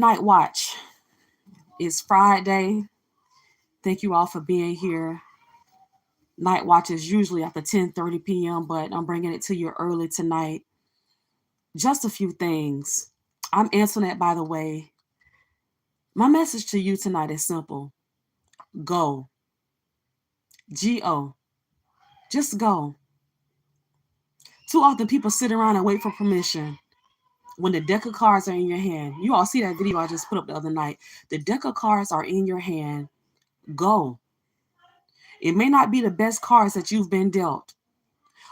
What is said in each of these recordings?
Night Watch. It's Friday. Thank you all for being here. Night Watch is usually after 10:30 p.m., but I'm bringing it to you early tonight. Just a few things. I'm Antoinette, by the way. My message to you tonight is simple. Go. G-O. Just go. Too often people sit around and wait for permission. When the deck of cards are in your hand, you all see that video I just put up the other night. The deck of cards are in your hand. Go. It may not be the best cards that you've been dealt,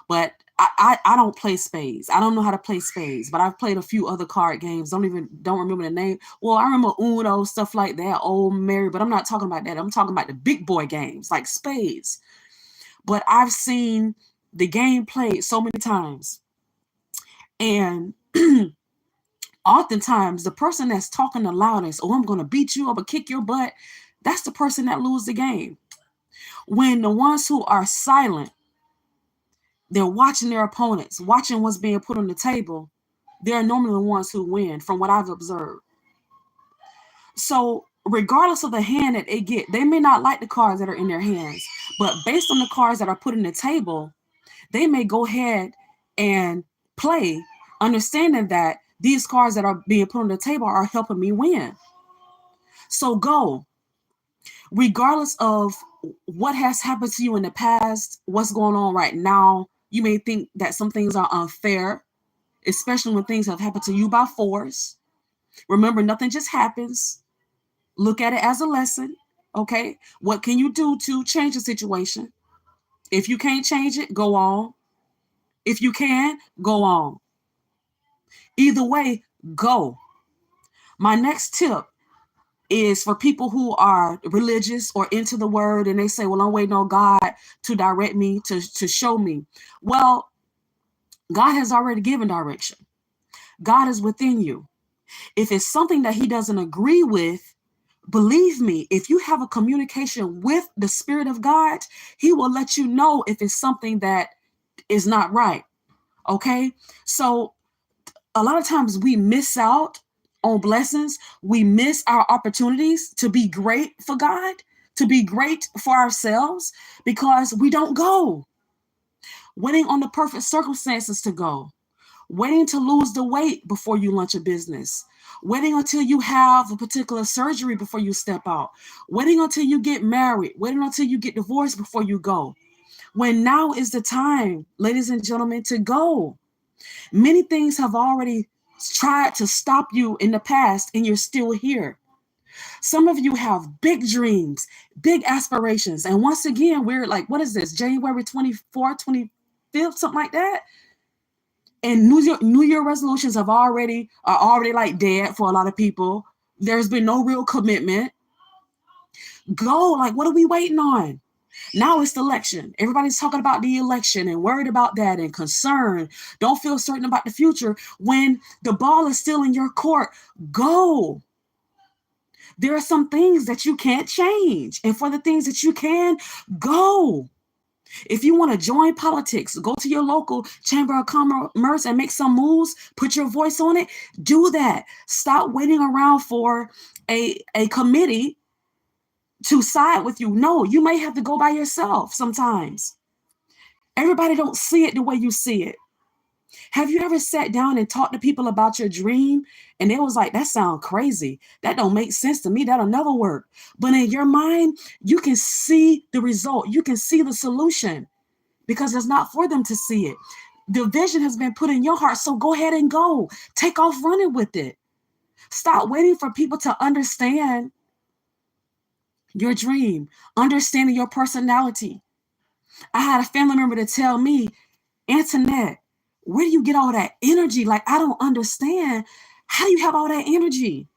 but I don't play spades. I don't know how to play spades, but I've played a few other card games. Don't remember the name. Well, I remember Uno, stuff like that, Old Mary, but I'm not talking about that. I'm talking about the big boy games like spades. But I've seen the game played so many times. And oftentimes the person that's talking the loudest, oh, I'm going to beat you up or kick your butt, that's the person that loses the game. When the ones who are silent, they're watching their opponents, watching what's being put on the table, they're normally the ones who win from what I've observed. So regardless of the hand that they get, they may not like the cards that are in their hands, but based on the cards that are put on the table, they may go ahead and play, understanding that these cards that are being put on the table are helping me win. So go. Regardless of what has happened to you in the past, what's going on right now, you may think that some things are unfair, especially when things have happened to you by force. Remember, nothing just happens. Look at it as a lesson, okay? What can you do to change the situation? If you can't change it, go on. If you can, go on. Either way, go. My next tip is for people who are religious or into the word and they say, well, I'm waiting on God to direct me, to show me. Well, God has already given direction. God is within you. If it's something that he doesn't agree with, believe me, if you have a communication with the Spirit of God, he will let you know if it's something that is not right. Okay? So a lot of times we miss out on blessings. We miss our opportunities to be great for God, to be great for ourselves, because we don't go. Waiting on the perfect circumstances to go. Waiting to lose the weight before you launch a business. Waiting until you have a particular surgery before you step out. Waiting until you get married. Waiting until you get divorced before you go. When now is the time, ladies and gentlemen, to go. Many things have already tried to stop you in the past, and you're still here. Some of you have big dreams, big aspirations. And once again, we're like, what is this? January 24th, 25th, something like that. And New Year resolutions are already like dead for a lot of people. There's been no real commitment. Go, like, what are we waiting on? Now it's the election. Everybody's talking about the election and worried about that and concerned. Don't feel certain about the future when the ball is still in your court. Go. There are some things that you can't change. And for the things that you can, go. If you want to join politics, go to your local chamber of commerce and make some moves, put your voice on it, do that. Stop waiting around for a committee to side with you. No, you may have to go by yourself sometimes. Everybody don't see it the way you see it. Have you ever sat down and talked to people about your dream and it was like, that sounds crazy. That don't make sense to me. That'll never work. But in your mind, you can see the result. You can see the solution because it's not for them to see it. The vision has been put in your heart. So go ahead and go. Take off running with it. Stop waiting for people to understand your dream, understanding your personality. I had a family member to tell me, Antoinette, where do you get all that energy? Like, I don't understand. How do you have all that energy?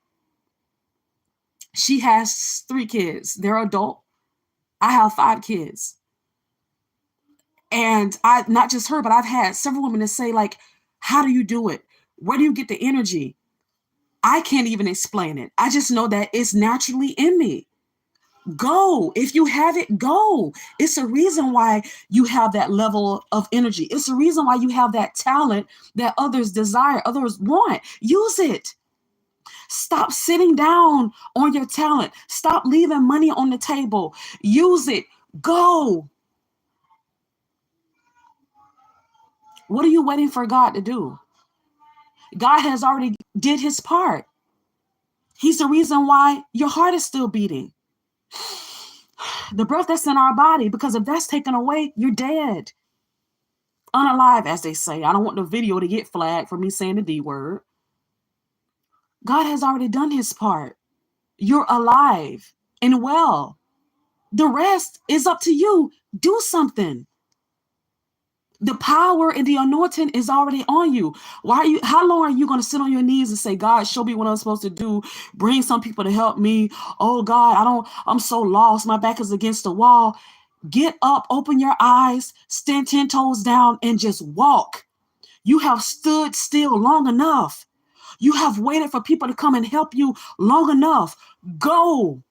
She has 3 kids. They're adult. I have 5 kids. And not just her, but I've had several women to say, like, how do you do it? Where do you get the energy? I can't even explain it. I just know that it's naturally in me. Go. If you have it, go. It's a reason why you have that level of energy. It's a reason why you have that talent that others desire, others want. Use it. Stop sitting down on your talent. Stop leaving money on the table. Use it. Go. What are you waiting for God to do? God has already did his part. He's the reason why your heart is still beating. The breath that's in our body, because if that's taken away, you're dead. Unalive, as they say. I don't want the video to get flagged for me saying the D word. God has already done his part. You're alive and well. The rest is up to you. Do something. The power and the anointing is already on you. How long are you going to sit on your knees and say, God, show me what I'm supposed to do? Bring some people to help me. Oh God, I'm so lost. My back is against the wall. Get up, open your eyes, stand 10 toes down and just walk. You have stood still long enough. You have waited for people to come and help you long enough. Go.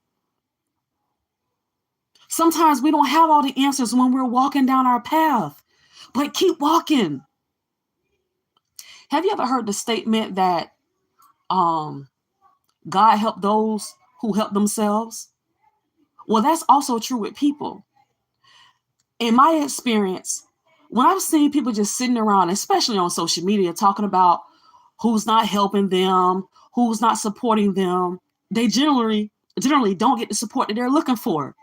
Sometimes we don't have all the answers when we're walking down our path, but keep walking. Have you ever heard the statement that God helped those who help themselves? Well, that's also true with people. In my experience, when I've seen people just sitting around, especially on social media, talking about who's not helping them, who's not supporting them, they generally don't get the support that they're looking for.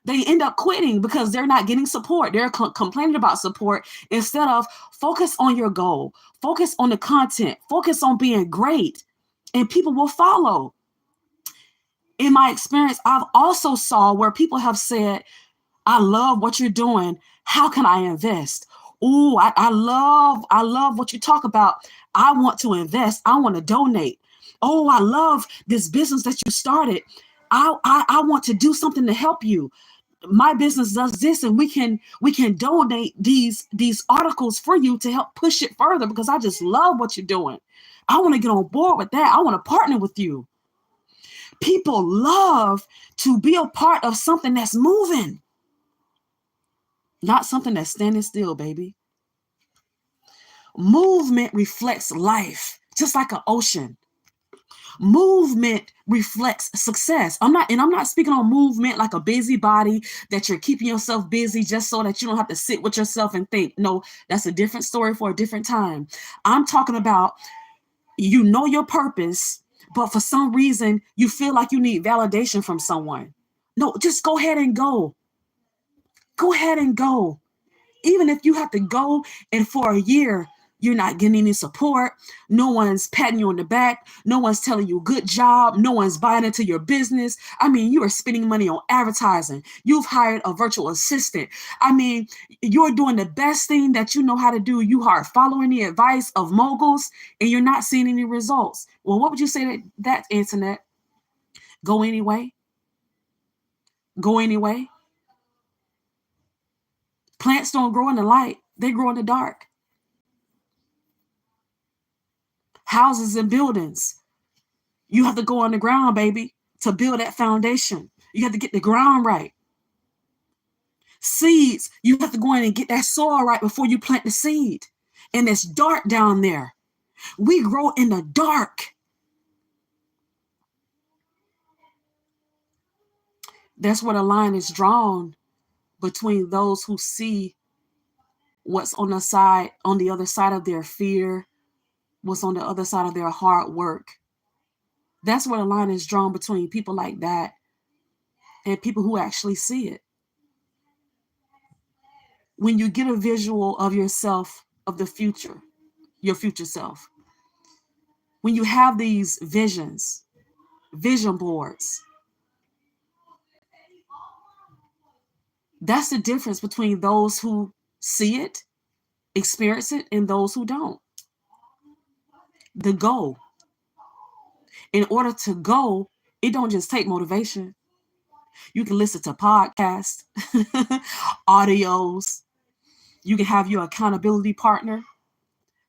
They end up quitting because they're not getting support. They're complaining about support instead of focus on your goal, focus on the content, focus on being great, and people will follow. In my experience, I've also saw where people have said, I love what you're doing. How can I invest? Ooh, I love what you talk about. I want to invest. I want to donate. Oh, I love this business that you started. I want to do something to help you. My business does this, and we can donate these articles for you to help push it further because I just love what you're doing. I want to get on board with that. I want to partner with you. People love to be a part of something that's moving, not something that's standing still, baby. Movement reflects life, just like an ocean. Movement reflects success. I'm not speaking on movement like a busybody that you're keeping yourself busy just so that you don't have to sit with yourself and think. No, that's a different story for a different time. I'm talking about, you know, your purpose, but for some reason you feel like you need validation from someone. No, just go ahead and go. Go ahead and go. Even if you have to go and for a year you're not getting any support, no one's patting you on the back, no one's telling you good job, no one's buying into your business. I mean, you are spending money on advertising. You've hired a virtual assistant. I mean, you're doing the best thing that you know how to do. You are following the advice of moguls and you're not seeing any results. Well, what would you say to that, Internet? Go anyway? Go anyway? Plants don't grow in the light, they grow in the dark. Houses and buildings, you have to go on the ground, baby, to build that foundation. You have to get the ground right. Seeds, you have to go in and get that soil right before you plant the seed. And it's dark down there. We grow in the dark. That's where the line is drawn between those who see what's on the other side of their fear, what's on the other side of their hard work. That's where the line is drawn between people like that and people who actually see it. When you get a visual of yourself, of the future, your future self, when you have these visions, vision boards, that's the difference between those who see it, experience it, and those who don't. The goal. In order to go, it don't just take motivation. You can listen to podcasts, audios. You can have your accountability partner.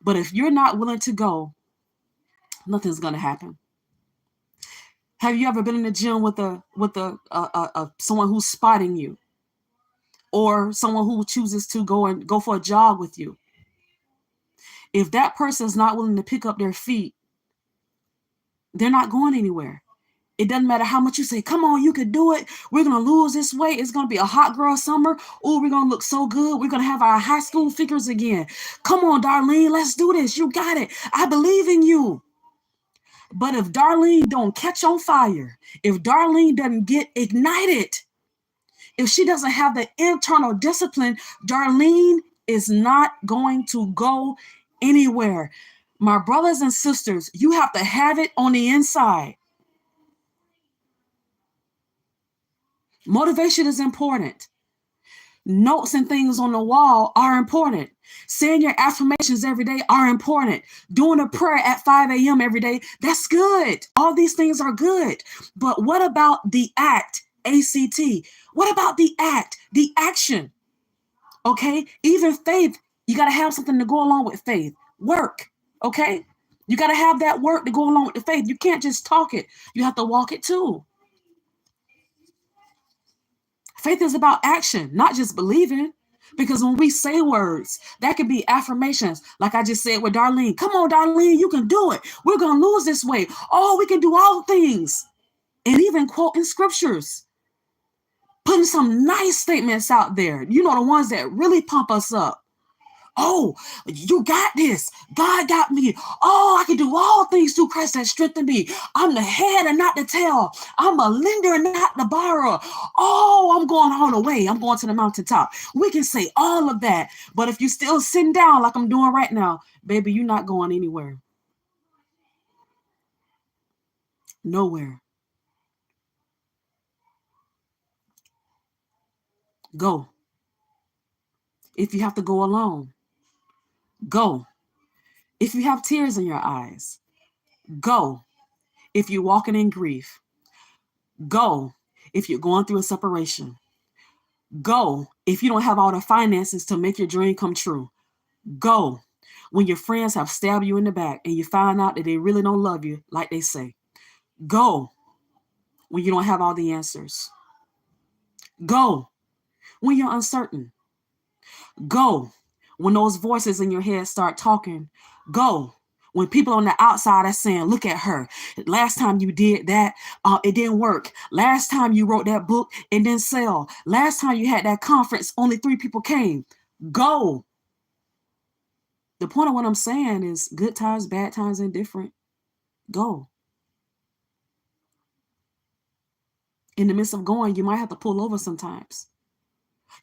But if you're not willing to go, nothing's going to happen. Have you ever been in the gym with someone who's spotting you, or someone who chooses to go for a jog with you? If that person is not willing to pick up their feet They're not going anywhere. It doesn't matter how much you say, come on, you can do it. We're going to lose this weight. It's going to be a hot girl summer. Oh, we're going to look so good. We're going to have our high school figures again. Come on, Darlene, let's do this. You got it. I believe in you. But if Darlene don't catch on fire, if Darlene doesn't get ignited, if she doesn't have the internal discipline, Darlene is not going to go anywhere. My brothers and sisters, you have to have it on the inside. Motivation is important. Notes and things on the wall are important. Saying your affirmations every day are important. Doing a prayer at 5 a.m. every day, that's good. All these things are good. But what about the act, ACT? What about the act, the action? Okay, even faith, you got to have something to go along with faith. Work, okay? You got to have that work to go along with the faith. You can't just talk it. You have to walk it too. Faith is about action, not just believing. Because when we say words, that could be affirmations. Like I just said with Darlene. Come on, Darlene, you can do it. We're going to lose this weight. Oh, we can do all things. And even quoting scriptures. Putting some nice statements out there. You know, the ones that really pump us up. Oh, you got this. God got me. Oh, I can do all things through Christ that strengthen me. I'm the head and not the tail. I'm a lender and not the borrower. Oh, I'm going all the way. I'm going to the mountaintop. We can say all of that. But if you're still sitting down like I'm doing right now, baby, you're not going anywhere. Nowhere. Go. If you have to go alone, go. If you have tears in your eyes, go. If you're walking in grief, go. If you're going through a separation, go. If you don't have all the finances to make your dream come true, go. When your friends have stabbed you in the back and you find out that they really don't love you like they say, go. When you don't have all the answers, go. When you're uncertain, go. When those voices in your head start talking, go. When people on the outside are saying, look at her. Last time you did that, it didn't work. Last time you wrote that book, it didn't sell. Last time you had that conference, only 3 people came. Go. The point of what I'm saying is good times, bad times, indifferent. Go. In the midst of going, you might have to pull over sometimes.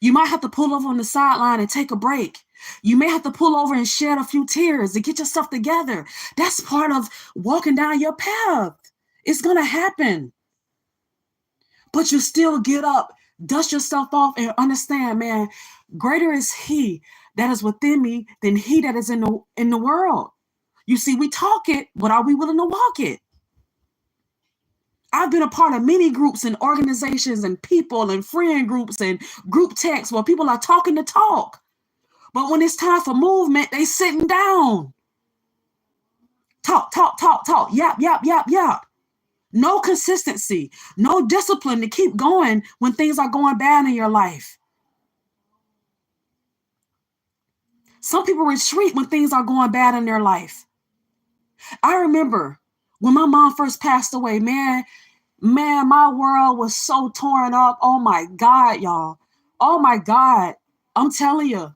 You might have to pull over on the sideline and take a break. You may have to pull over and shed a few tears to get yourself together. That's part of walking down your path. It's going to happen. But you still get up, dust yourself off, and understand, man, greater is he that is within me than he that is in the world. You see, we talk it, but are we willing to walk it? I've been a part of many groups and organizations and people and friend groups and group texts where people are talking the talk. But when it's time for movement, they sitting down. Talk, talk, talk, talk. Yap, yap, yap, yap. No consistency, no discipline to keep going when things are going bad in your life. Some people retreat when things are going bad in their life. I remember when my mom first passed away, man, my world was so torn up. Oh my God, y'all. Oh my God. I'm telling you,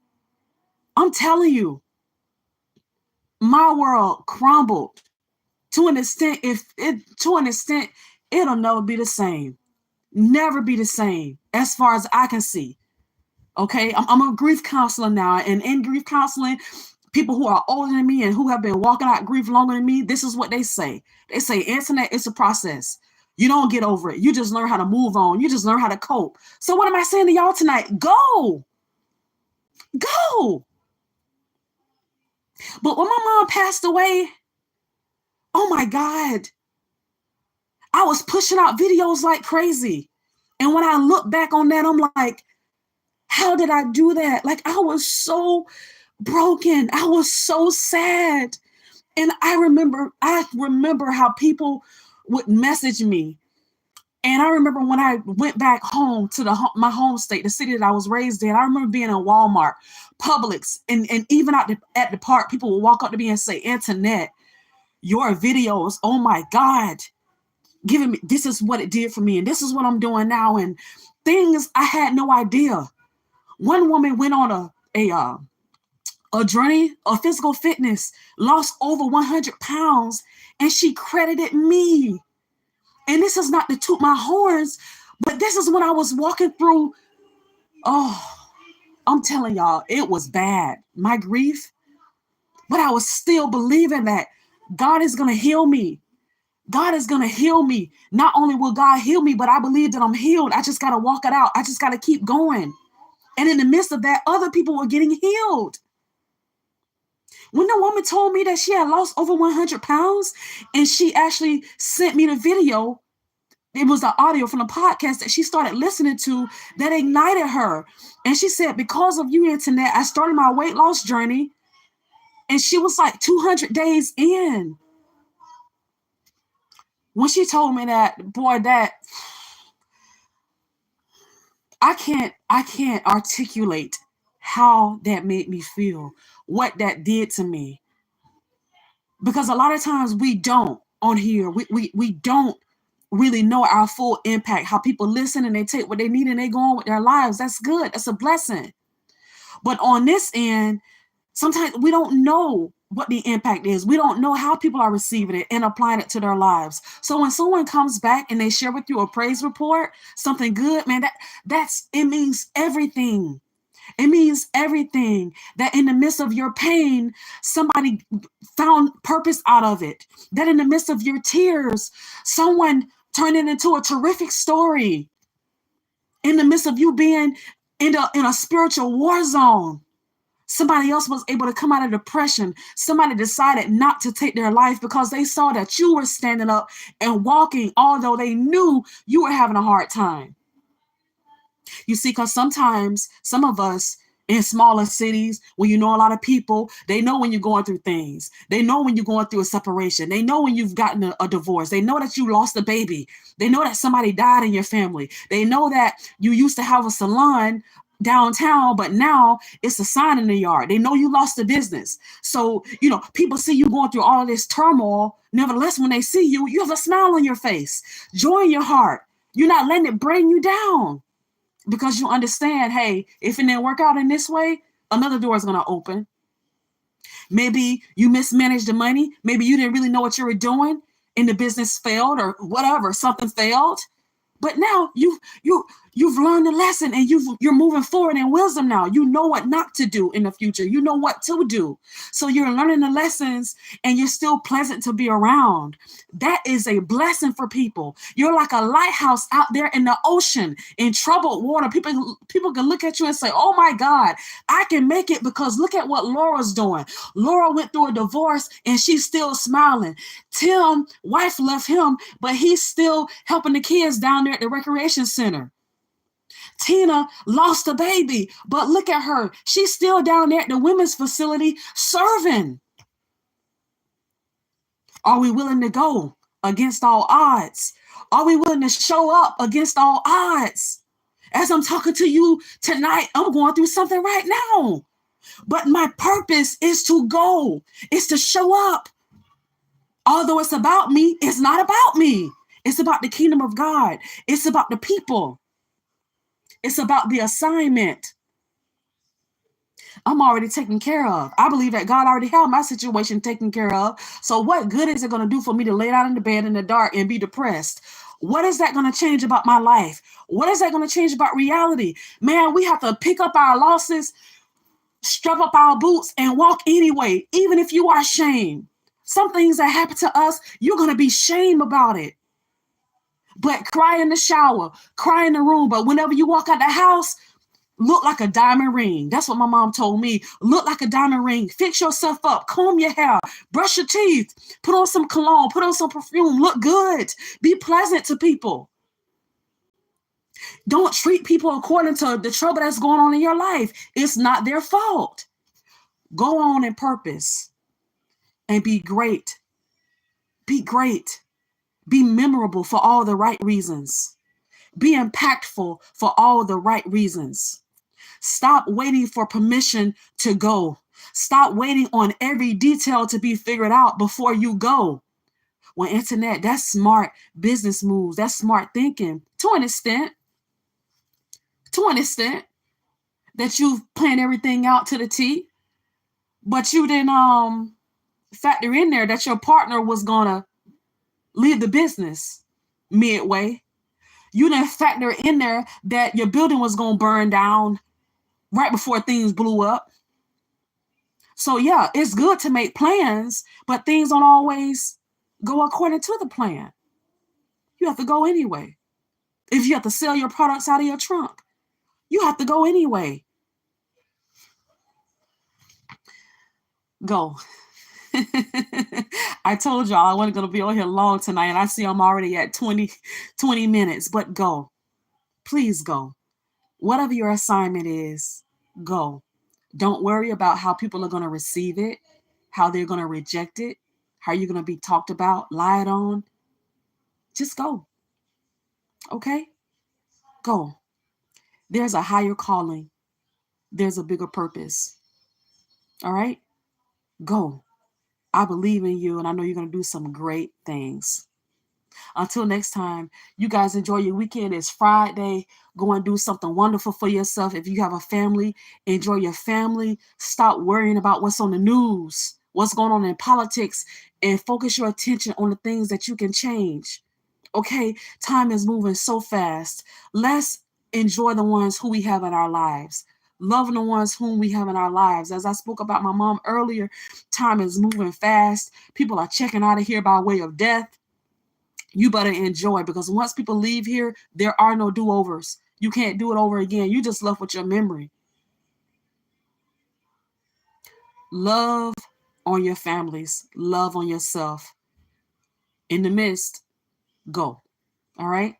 my world crumbled to an extent. It'll never be the same. Never be the same as far as I can see. Okay. I'm a grief counselor now. And in grief counseling, people who are older than me and who have been walking out grief longer than me, this is what they say. They say, internet is a process. You don't get over it. You just learn how to move on. You just learn how to cope. So what am I saying to y'all tonight? Go. Go. But when my mom passed away, oh my God, I was pushing out videos like crazy. And when I look back on that, I'm like, how did I do that? Like, I was so broken. I was so sad. And I remember how people would message me. And I remember when I went back home to my home state, the city that I was raised in, I remember being in Walmart, Publix, and even at the park, people would walk up to me and say, Antoinette, your videos, oh my God, giving me, this is what it did for me, and this is what I'm doing now, and things I had no idea. One woman went on a journey of physical fitness, lost over 100 pounds, and she credited me. And this is not to toot my horns, but this is when I was walking through, oh, I'm telling y'all, it was bad, my grief, but I was still believing that God is going to heal me. God is going to heal me. Not only will God heal me, but I believe that I'm healed. I just got to walk it out. I just got to keep going. And in the midst of that, other people were getting healed. When the woman told me that she had lost over 100 pounds and she actually sent me the video, it was the audio from the podcast that she started listening to that ignited her. And she said, because of you, Internet, I started my weight loss journey. And she was like 200 days in. When she told me that, boy, that I can't articulate how that made me feel, what that did to me. Because a lot of times we don't on here, we don't really know our full impact, how people listen and they take what they need and they go on with their lives. That's good. That's a blessing. But on this end, sometimes we don't know what the impact is. We don't know how people are receiving it and applying it to their lives. So when someone comes back and they share with you a praise report, something good, man, it means everything. It means everything. That in the midst of your pain, somebody found purpose out of it. That in the midst of your tears, someone turned it into a terrific story. In the midst of you being in a spiritual war zone, somebody else was able to come out of depression. Somebody decided not to take their life because they saw that you were standing up and walking, although they knew you were having a hard time. You see, because sometimes some of us in smaller cities, when you know a lot of people, they know when you're going through things. They know when you're going through a separation. They know when you've gotten a divorce. They know that you lost a baby. They know that somebody died in your family. They know that you used to have a salon downtown, but now it's a sign in the yard. They know you lost the business. So, people see you going through all of this turmoil. Nevertheless, when they see you, you have a smile on your face, joy in your heart. You're not letting it bring you down. Because you understand, hey, if it didn't work out in this way, another door is going to open. Maybe you mismanaged the money. Maybe you didn't really know what you were doing and the business failed or whatever, something failed. But now you've learned the lesson and you're moving forward in wisdom now. You know what not to do in the future. You know what to do. So you're learning the lessons and you're still pleasant to be around. That is a blessing for people. You're like a lighthouse out there in the ocean in troubled water. People can look at you and say, oh my God, I can make it because look at what Laura's doing. Laura went through a divorce and she's still smiling. Tim, wife left him, but he's still helping the kids down there at the recreation center. Tina lost a baby, but look at her. She's still down there at the women's facility serving. Are we willing to go against all odds? Are we willing to show up against all odds? As I'm talking to you tonight, I'm going through something right now. But my purpose is to go. It's to show up. Although it's about me, it's not about me. It's about the kingdom of God. It's about the people. It's about the assignment. I'm already taken care of. I believe that God already had my situation taken care of. So what good is it going to do for me to lay down in the bed in the dark and be depressed? What is that going to change about my life? What is that going to change about reality? Man, we have to pick up our losses, strap up our boots, and walk anyway, even if you are ashamed. Some things that happen to us, you're going to be shamed about it. But cry in the shower, cry in the room. But whenever you walk out the house, look like a diamond ring. That's what my mom told me. Look like a diamond ring. Fix yourself up. Comb your hair. Brush your teeth. Put on some cologne. Put on some perfume. Look good. Be pleasant to people. Don't treat people according to the trouble that's going on in your life. It's not their fault. Go on in purpose and be great. Be great. Be memorable for all the right reasons. Be impactful for all the right reasons. Stop waiting for permission to go. Stop waiting on every detail to be figured out before you go. Well, internet, that's smart business moves. That's smart thinking to an extent. To an extent that you've planned everything out to the T, but you didn't factor in there that your partner was gonna leave the business midway. You didn't factor in there that your building was gonna burn down right before things blew up. So yeah, it's good to make plans, but things don't always go according to the plan. You have to go anyway. If you have to sell your products out of your trunk, you have to go anyway. Go. I told y'all I wasn't going to be on here long tonight, and I see I'm already at 20 minutes, but go. Please go. Whatever your assignment is, go. Don't worry about how people are going to receive it, how they're going to reject it, how you're going to be talked about, lied on. Just go. Okay? Go. There's a higher calling, there's a bigger purpose. All right? Go. I believe in you, and I know you're going to do some great things. Until next time, you guys enjoy your weekend. It's Friday. Go and do something wonderful for yourself. If you have a family, enjoy your family. Stop worrying about what's on the news, what's going on in politics, and focus your attention on the things that you can change. Okay? Time is moving so fast. Let's enjoy the ones who we have in our lives. Loving the ones whom we have in our lives. As I spoke about my mom earlier, time is moving fast. People are checking out of here by way of death. You better enjoy, because once people leave here, there are no do-overs. You can't do it over again. You just left with your memory. Love on your families. Love on yourself. In the midst, go. All right?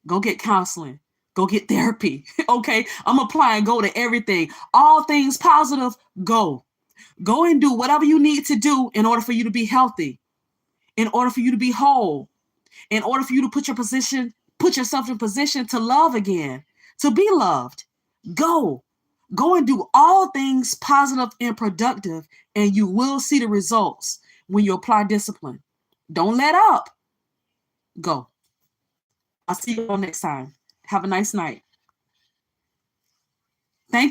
Go get counseling. Go get therapy. Okay? I'm applying go to everything. All things positive, go. Go and do whatever you need to do in order for you to be healthy, in order for you to be whole, in order for you to put yourself in position to love again, to be loved. Go. Go and do all things positive and productive, and you will see the results when you apply discipline. Don't let up. Go. I'll see you all next time. Have a nice night. Thank you.